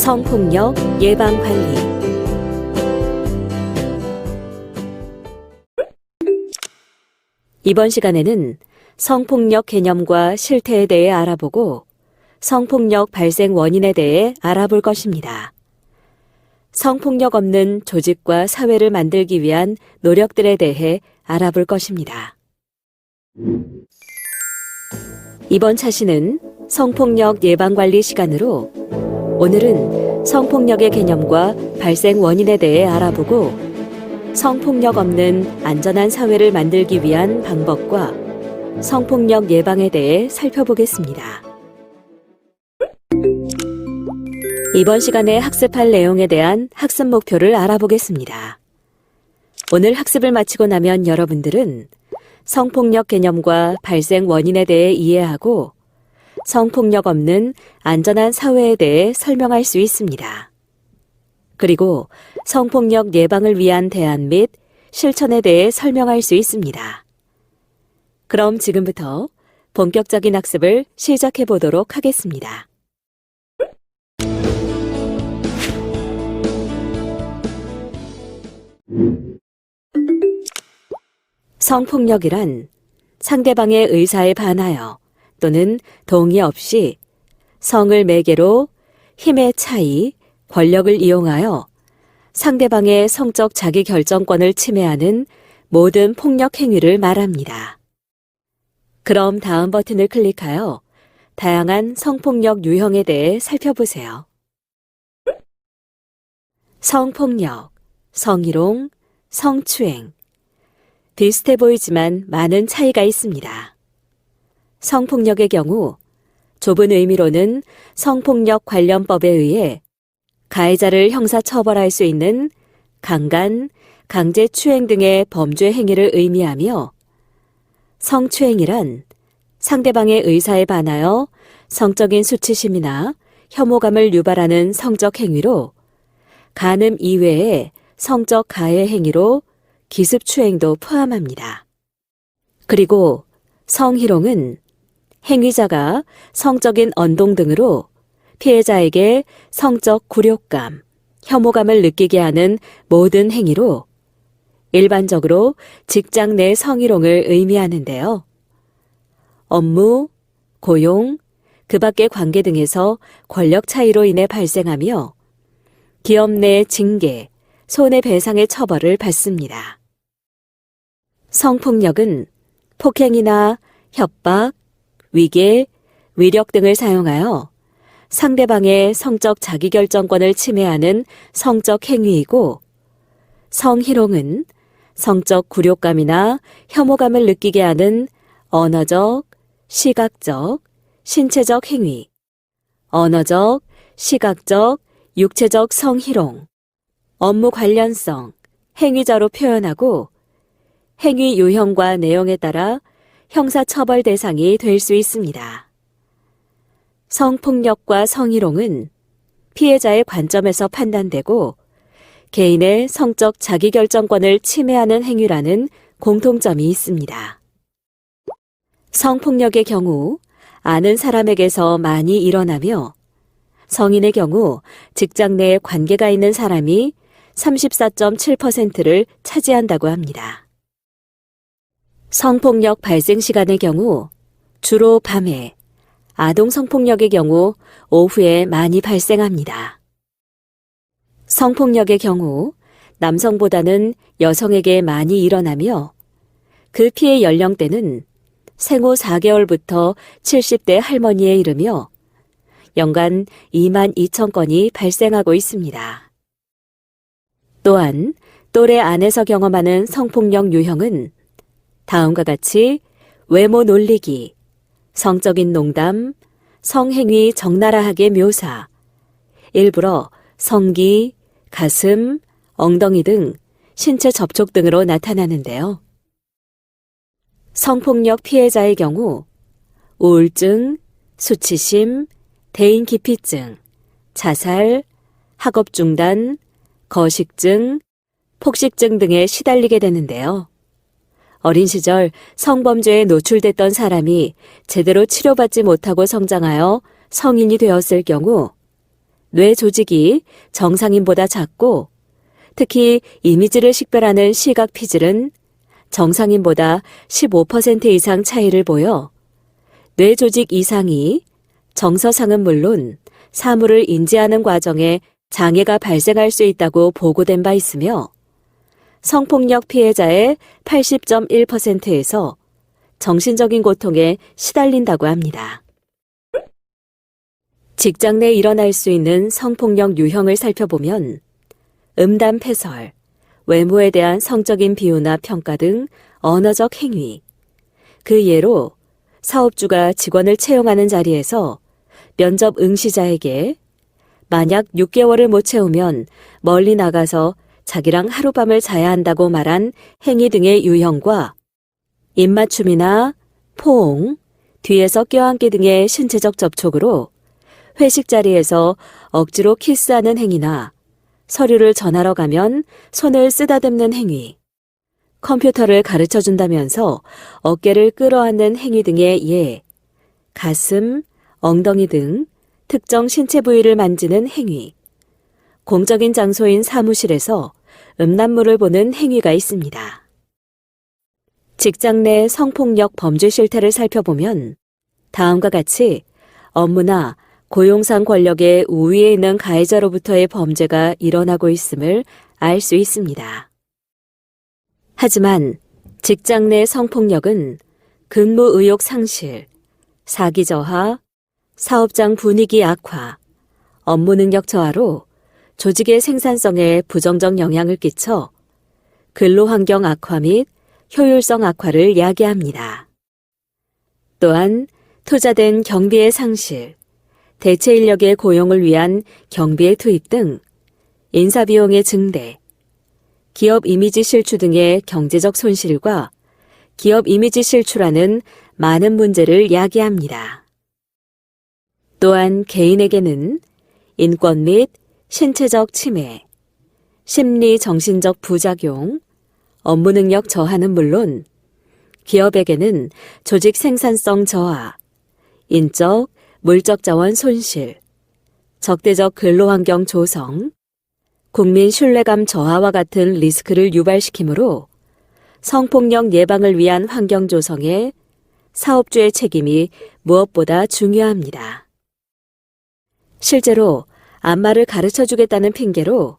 성폭력 예방 관리. 이번 시간에는 성폭력 개념과 실태에 대해 알아보고 성폭력 발생 원인에 대해 알아볼 것입니다. 성폭력 없는 조직과 사회를 만들기 위한 노력들에 대해 알아볼 것입니다. 이번 차시는 성폭력 예방관리 시간으로 오늘은 성폭력의 개념과 발생 원인에 대해 알아보고 성폭력 없는 안전한 사회를 만들기 위한 방법과 성폭력 예방에 대해 살펴보겠습니다. 이번 시간에 학습할 내용에 대한 학습 목표를 알아보겠습니다. 오늘 학습을 마치고 나면 여러분들은 성폭력 개념과 발생 원인에 대해 이해하고 성폭력 없는 안전한 사회에 대해 설명할 수 있습니다. 그리고 성폭력 예방을 위한 대안 및 실천에 대해 설명할 수 있습니다. 그럼 지금부터 본격적인 학습을 시작해 보도록 하겠습니다. 성폭력이란 상대방의 의사에 반하여 또는 동의 없이 성을 매개로 힘의 차이, 권력을 이용하여 상대방의 성적 자기결정권을 침해하는 모든 폭력 행위를 말합니다. 그럼 다음 버튼을 클릭하여 다양한 성폭력 유형에 대해 살펴보세요. 성폭력, 성희롱, 성추행. 비슷해 보이지만 많은 차이가 있습니다. 성폭력의 경우 좁은 의미로는 성폭력 관련법에 의해 가해자를 형사처벌할 수 있는 강간, 강제추행 등의 범죄 행위를 의미하며 성추행이란 상대방의 의사에 반하여 성적인 수치심이나 혐오감을 유발하는 성적 행위로 간음 이외의 성적 가해 행위로 기습추행도 포함합니다. 그리고 성희롱은 행위자가 성적인 언동 등으로 피해자에게 성적 굴욕감, 혐오감을 느끼게 하는 모든 행위로 일반적으로 직장 내 성희롱을 의미하는데요. 업무, 고용, 그 밖의 관계 등에서 권력 차이로 인해 발생하며 기업 내 징계, 손해배상의 처벌을 받습니다. 성폭력은 폭행이나 협박, 위계, 위력 등을 사용하여 상대방의 성적 자기결정권을 침해하는 성적 행위이고 성희롱은 성적 굴욕감이나 혐오감을 느끼게 하는 언어적, 시각적, 신체적 행위, 언어적, 시각적, 육체적 성희롱, 업무 관련성, 행위자로 표현하고 행위 유형과 내용에 따라 형사처벌 대상이 될 수 있습니다. 성폭력과 성희롱은 피해자의 관점에서 판단되고 개인의 성적 자기결정권을 침해하는 행위라는 공통점이 있습니다. 성폭력의 경우 아는 사람에게서 많이 일어나며 성인의 경우 직장 내에 관계가 있는 사람이 34.7%를 차지한다고 합니다. 성폭력 발생 시간의 경우 주로 밤에, 아동 성폭력의 경우 오후에 많이 발생합니다. 성폭력의 경우 남성보다는 여성에게 많이 일어나며 그 피해 연령대는 생후 4개월부터 70대 할머니에 이르며 연간 2만 2천 건이 발생하고 있습니다. 또한 또래 안에서 경험하는 성폭력 유형은 다음과 같이 외모 놀리기, 성적인 농담, 성행위 적나라하게 묘사, 일부러 성기, 가슴, 엉덩이 등 신체 접촉 등으로 나타나는데요. 성폭력 피해자의 경우 우울증, 수치심, 대인기피증, 자살, 학업 중단, 거식증, 폭식증 등에 시달리게 되는데요. 어린 시절 성범죄에 노출됐던 사람이 제대로 치료받지 못하고 성장하여 성인이 되었을 경우 뇌 조직이 정상인보다 작고 특히 이미지를 식별하는 시각 피질은 정상인보다 15% 이상 차이를 보여 뇌 조직 이상이 정서상은 물론 사물을 인지하는 과정에 장애가 발생할 수 있다고 보고된 바 있으며 성폭력 피해자의 80.1%에서 정신적인 고통에 시달린다고 합니다. 직장 내 일어날 수 있는 성폭력 유형을 살펴보면 음담패설, 외모에 대한 성적인 비유나 평가 등 언어적 행위, 그 예로 사업주가 직원을 채용하는 자리에서 면접 응시자에게 만약 6개월을 못 채우면 멀리 나가서 자기랑 하룻밤을 자야 한다고 말한 행위 등의 유형과 입맞춤이나 포옹, 뒤에서 껴안기 등의 신체적 접촉으로 회식 자리에서 억지로 키스하는 행위나 서류를 전하러 가면 손을 쓰다듬는 행위, 컴퓨터를 가르쳐준다면서 어깨를 끌어안는 행위 등의 예, 가슴, 엉덩이 등 특정 신체 부위를 만지는 행위, 공적인 장소인 사무실에서 음란물을 보는 행위가 있습니다. 직장 내 성폭력 범죄 실태를 살펴보면 다음과 같이 업무나 고용상 권력의 우위에 있는 가해자로부터의 범죄가 일어나고 있음을 알 수 있습니다. 하지만 직장 내 성폭력은 근무 의욕 상실, 사기 저하, 사업장 분위기 악화, 업무 능력 저하로 조직의 생산성에 부정적 영향을 끼쳐 근로환경 악화 및 효율성 악화를 야기합니다. 또한 투자된 경비의 상실, 대체 인력의 고용을 위한 경비의 투입 등 인사비용의 증대, 기업 이미지 실추 등의 경제적 손실과 기업 이미지 실추라는 많은 문제를 야기합니다. 또한 개인에게는 인권 및 신체적 침해, 심리 정신적 부작용, 업무 능력 저하는 물론 기업에게는 조직 생산성 저하, 인적, 물적 자원 손실, 적대적 근로환경 조성, 국민 신뢰감 저하와 같은 리스크를 유발시키므로 성폭력 예방을 위한 환경 조성에 사업주의 책임이 무엇보다 중요합니다. 실제로 안마를 가르쳐주겠다는 핑계로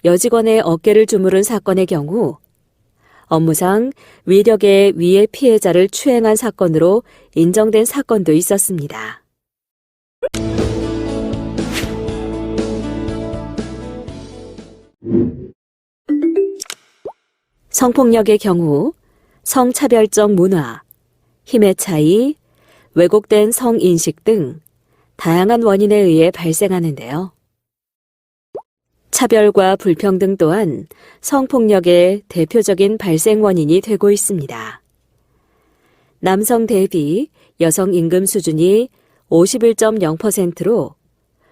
여직원의 어깨를 주무른 사건의 경우 업무상 위력의 위해 피해자를 추행한 사건으로 인정된 사건도 있었습니다. 성폭력의 경우 성차별적 문화, 힘의 차이, 왜곡된 성인식 등 다양한 원인에 의해 발생하는데요. 차별과 불평등 또한 성폭력의 대표적인 발생 원인이 되고 있습니다. 남성 대비 여성 임금 수준이 51.0%로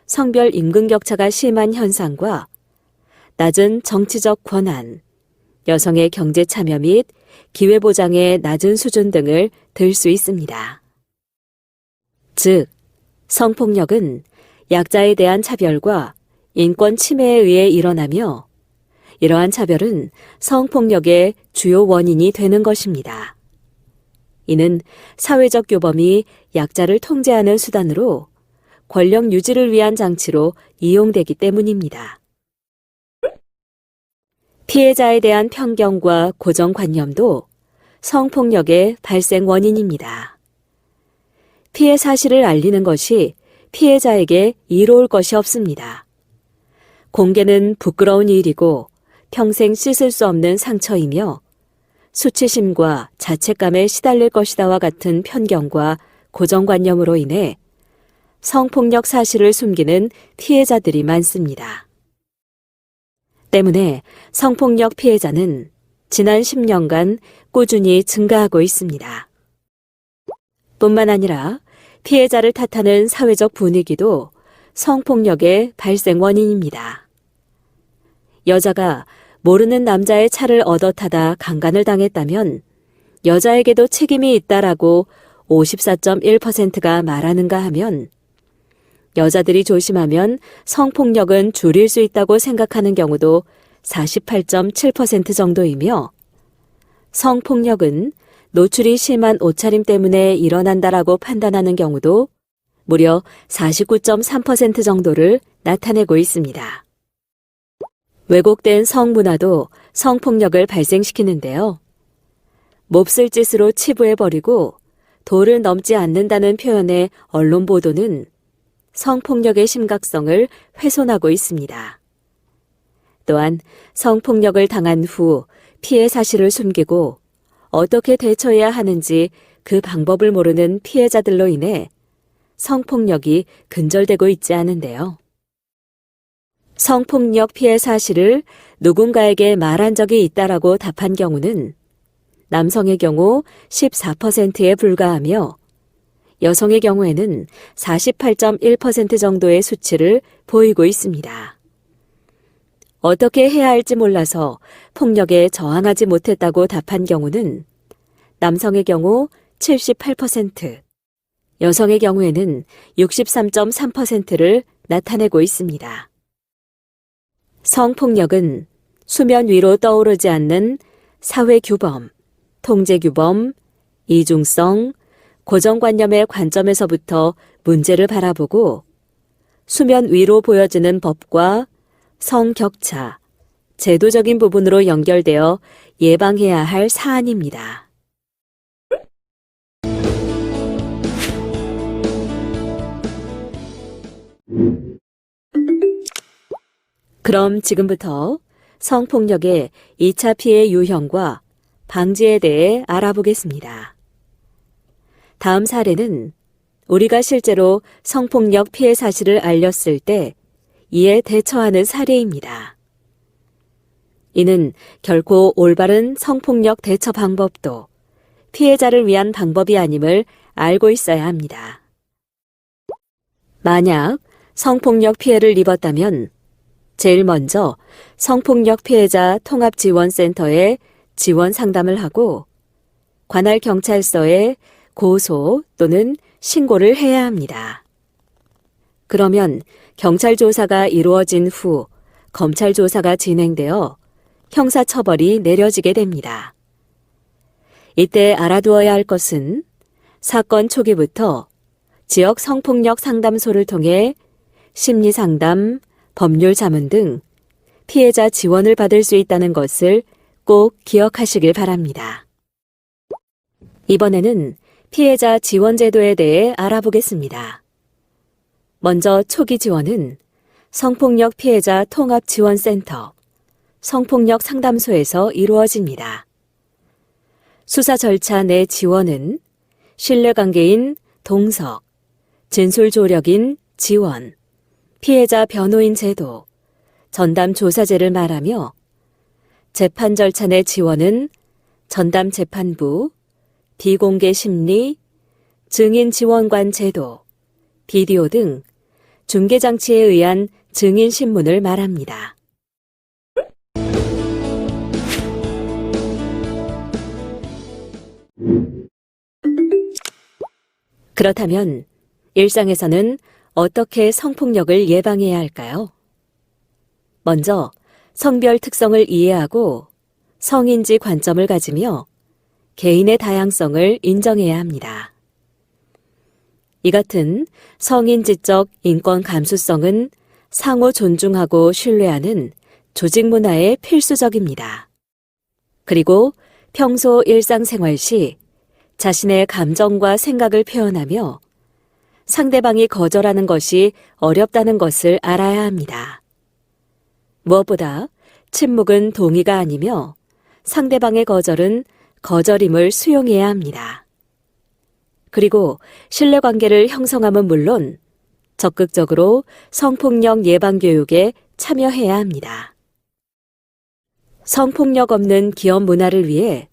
성별 임금 격차가 심한 현상과 낮은 정치적 권한, 여성의 경제 참여 및 기회 보장의 낮은 수준 등을 들 수 있습니다. 즉, 성폭력은 약자에 대한 차별과 인권 침해에 의해 일어나며 이러한 차별은 성폭력의 주요 원인이 되는 것입니다. 이는 사회적 교범이 약자를 통제하는 수단으로 권력 유지를 위한 장치로 이용되기 때문입니다. 피해자에 대한 편견과 고정관념도 성폭력의 발생 원인입니다. 피해 사실을 알리는 것이 피해자에게 이로울 것이 없습니다. 공개는 부끄러운 일이고 평생 씻을 수 없는 상처이며 수치심과 자책감에 시달릴 것이다와 같은 편견과 고정관념으로 인해 성폭력 사실을 숨기는 피해자들이 많습니다. 때문에 성폭력 피해자는 지난 10년간 꾸준히 증가하고 있습니다. 뿐만 아니라 피해자를 탓하는 사회적 분위기도 성폭력의 발생 원인입니다. 여자가 모르는 남자의 차를 얻어 타다 강간을 당했다면 여자에게도 책임이 있다라고 54.1%가 말하는가 하면 여자들이 조심하면 성폭력은 줄일 수 있다고 생각하는 경우도 48.7% 정도이며 성폭력은 노출이 심한 옷차림 때문에 일어난다라고 판단하는 경우도 무려 49.3% 정도를 나타내고 있습니다. 왜곡된 성문화도 성폭력을 발생시키는데요. 몹쓸 짓으로 치부해버리고 도를 넘지 않는다는 표현의 언론 보도는 성폭력의 심각성을 훼손하고 있습니다. 또한 성폭력을 당한 후 피해 사실을 숨기고 어떻게 대처해야 하는지 그 방법을 모르는 피해자들로 인해 성폭력이 근절되고 있지 않은데요. 성폭력 피해 사실을 누군가에게 말한 적이 있다라고 답한 경우는 남성의 경우 14%에 불과하며 여성의 경우에는 48.1% 정도의 수치를 보이고 있습니다. 어떻게 해야 할지 몰라서 폭력에 저항하지 못했다고 답한 경우는 남성의 경우 78%, 여성의 경우에는 63.3%를 나타내고 있습니다. 성폭력은 수면 위로 떠오르지 않는 사회규범, 통제규범, 이중성, 고정관념의 관점에서부터 문제를 바라보고 수면 위로 보여지는 법과 성격차, 제도적인 부분으로 연결되어 예방해야 할 사안입니다. 그럼 지금부터 성폭력의 2차 피해 유형과 방지에 대해 알아보겠습니다. 다음 사례는 우리가 실제로 성폭력 피해 사실을 알렸을 때 이에 대처하는 사례입니다. 이는 결코 올바른 성폭력 대처 방법도 피해자를 위한 방법이 아님을 알고 있어야 합니다. 만약 성폭력 피해를 입었다면 제일 먼저 성폭력 피해자 통합지원센터에 지원 상담을 하고 관할 경찰서에 고소 또는 신고를 해야 합니다. 그러면 경찰 조사가 이루어진 후 검찰 조사가 진행되어 형사처벌이 내려지게 됩니다. 이때 알아두어야 할 것은 사건 초기부터 지역 성폭력 상담소를 통해 심리상담, 법률 자문 등 피해자 지원을 받을 수 있다는 것을 꼭 기억하시길 바랍니다. 이번에는 피해자 지원 제도에 대해 알아보겠습니다. 먼저 초기 지원은 성폭력 피해자 통합지원센터, 성폭력 상담소에서 이루어집니다. 수사 절차 내 지원은 신뢰관계인 동석, 진술 조력인 지원, 피해자 변호인 제도, 전담 조사제를 말하며 재판 절차 내 지원은 전담 재판부, 비공개 심리, 증인 지원관 제도, 비디오 등 중개장치에 의한 증인 신문을 말합니다. 그렇다면 일상에서는 어떻게 성폭력을 예방해야 할까요? 먼저 성별 특성을 이해하고 성인지 관점을 가지며 개인의 다양성을 인정해야 합니다. 이 같은 성인지적 인권 감수성은 상호 존중하고 신뢰하는 조직 문화에 필수적입니다. 그리고 평소 일상생활 시 자신의 감정과 생각을 표현하며 상대방이 거절하는 것이 어렵다는 것을 알아야 합니다. 무엇보다 침묵은 동의가 아니며 상대방의 거절은 거절임을 수용해야 합니다. 그리고 신뢰관계를 형성함은 물론 적극적으로 성폭력 예방 교육에 참여해야 합니다. 성폭력 없는 기업 문화를 위해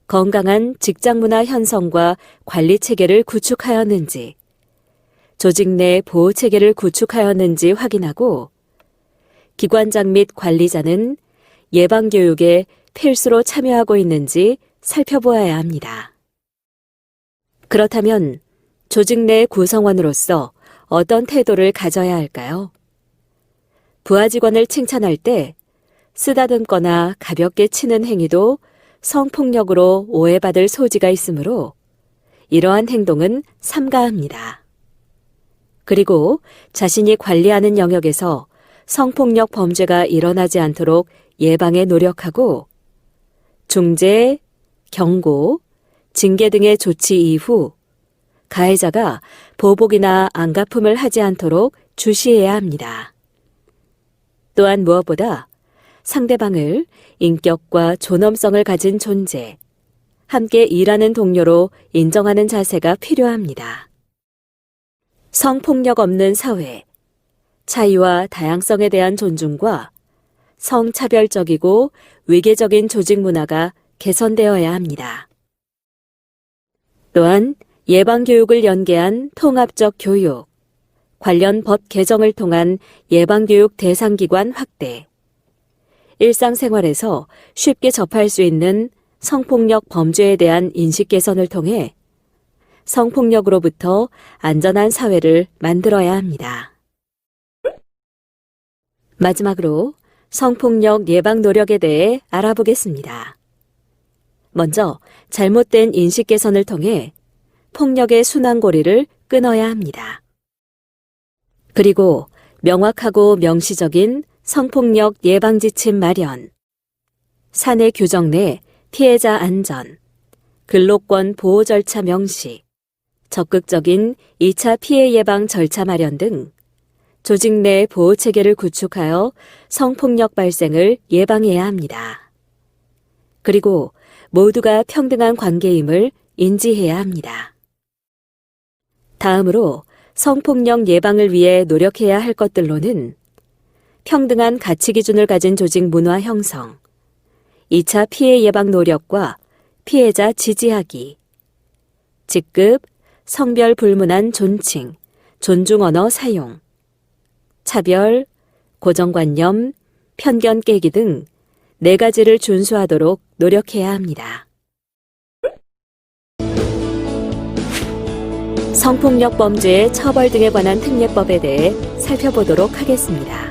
건강한 직장 문화 형성과 관리 체계를 구축하였는지, 조직 내 보호 체계를 구축하였는지 확인하고 기관장 및 관리자는 예방 교육에 필수로 참여하고 있는지 살펴보아야 합니다. 그렇다면 조직 내 구성원으로서 어떤 태도를 가져야 할까요? 부하 직원을 칭찬할 때 쓰다듬거나 가볍게 치는 행위도 성폭력으로 오해받을 소지가 있으므로 이러한 행동은 삼가합니다. 그리고 자신이 관리하는 영역에서 성폭력 범죄가 일어나지 않도록 예방에 노력하고 중재, 경고, 징계 등의 조치 이후 가해자가 보복이나 안갚음을 하지 않도록 주시해야 합니다. 또한 무엇보다 상대방을 인격과 존엄성을 가진 존재, 함께 일하는 동료로 인정하는 자세가 필요합니다. 성폭력 없는 사회, 차이와 다양성에 대한 존중과 성차별적이고 위계적인 조직 문화가 개선되어야 합니다. 또한 예방교육을 연계한 통합적 교육, 관련 법 개정을 통한 예방교육 대상기관 확대, 일상생활에서 쉽게 접할 수 있는 성폭력 범죄에 대한 인식 개선을 통해 성폭력으로부터 안전한 사회를 만들어야 합니다. 마지막으로 성폭력 예방 노력에 대해 알아보겠습니다. 먼저 잘못된 인식 개선을 통해 폭력의 순환고리를 끊어야 합니다. 그리고 명확하고 명시적인 성폭력 예방 지침 마련, 사내 규정 내 피해자 안전, 근로권 보호 절차 명시, 적극적인 2차 피해 예방 절차 마련 등 조직 내 보호 체계를 구축하여 성폭력 발생을 예방해야 합니다. 그리고 모두가 평등한 관계임을 인지해야 합니다. 다음으로 성폭력 예방을 위해 노력해야 할 것들로는 평등한 가치 기준을 가진 조직 문화 형성, 2차 피해 예방 노력과 피해자 지지하기, 직급, 성별 불문한 존칭, 존중 언어 사용, 차별, 고정관념, 편견 깨기 등 4가지를 준수하도록 노력해야 합니다. 성폭력 범죄의 처벌 등에 관한 특례법에 대해 살펴보도록 하겠습니다.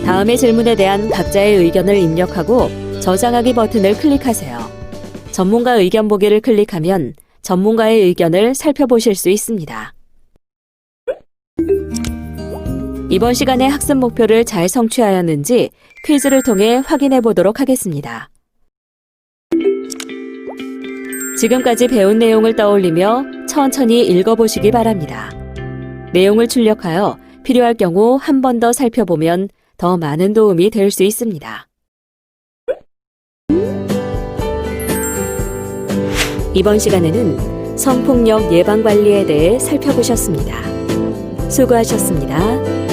다음의 질문에 대한 각자의 의견을 입력하고 저장하기 버튼을 클릭하세요. 전문가 의견 보기를 클릭하면 전문가의 의견을 살펴보실 수 있습니다. 이번 시간의 학습 목표를 잘 성취하였는지 퀴즈를 통해 확인해 보도록 하겠습니다. 지금까지 배운 내용을 떠올리며 천천히 읽어보시기 바랍니다. 내용을 출력하여 필요할 경우 한 번 더 살펴보면 더 많은 도움이 될 수 있습니다. 이번 시간에는 성폭력 예방 관리에 대해 살펴보셨습니다. 수고하셨습니다.